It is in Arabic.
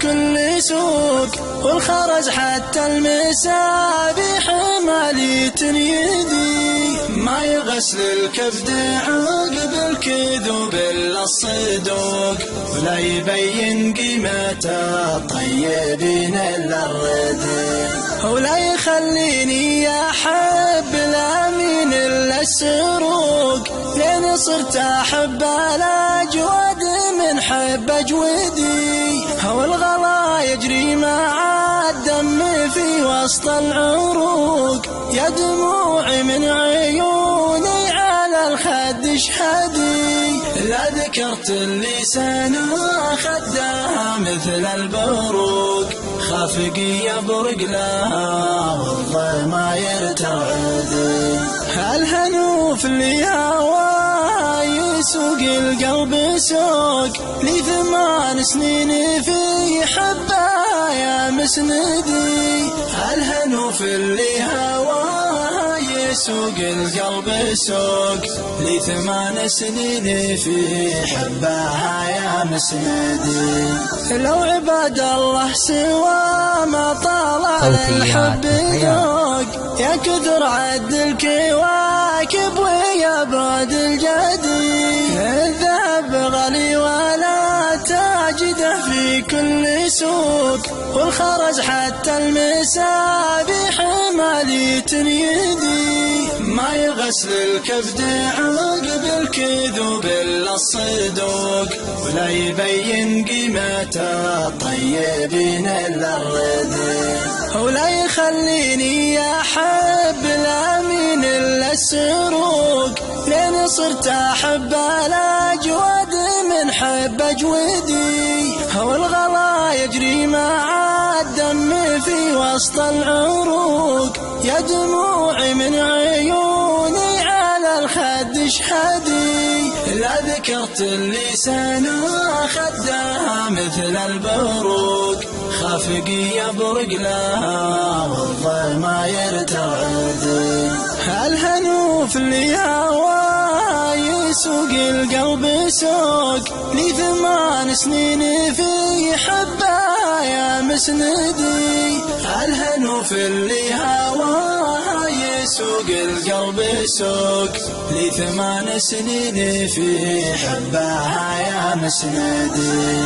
كل سوق، والخرز حتى المسابيح مالية يدي. ما يغسل الكبد عقب الكذوب إلا الصدوق، ولا يبين قيمة الطيبين إلا الردي. ولا يخليني أحب الأمين إلا السروق، لين صرت أحب الأجود من حب أجودي. والغلا يجري مع الدم في وسط العروق، يا دموعي من عيوني على الخد اشهدي. لا ذكرت اللسان خدها مثل البروق، خافقي يبرق لها والله يرتعدي. الهنوف اللي هواه يسوق القلب سوق، لي 8 سنين في حبها يا مسندي. الهنوف اللي هواه يسوق القلب سوق، لي 8 سنين في حبها يا مسندي. لو عباد الله سوى ما طال الحب ذوق، يا كثر عد الكواكب ويا بعد الجدي. الذهب غالي ولا تجده في كل سوق، والخرز حتى المسابيح مالية يدي. ما يغسل الكبد عقب الكذوب إلا الصدوق، ولا يبين قيمة الطيبين إلا الردي. ولا يخليني أحب الأمين إلا السروق، لين صرت أحب الأجود من حب أجودي. والغلا يجري مع الدم في وسط العروق، يا دموعي من عيوني على الخد اشهدي. لا ذكرت اللسان خدها مثل البروق، خافقي يبرق لها والله ما يرتعدي. الهنوف اللي هواه يسوق القلب سوق، لي 8 سنين في حبها يا مسندي. الهنوف اللي هواه يسوق القلب سوق، لي 8 سنين في حبها يا مسندي.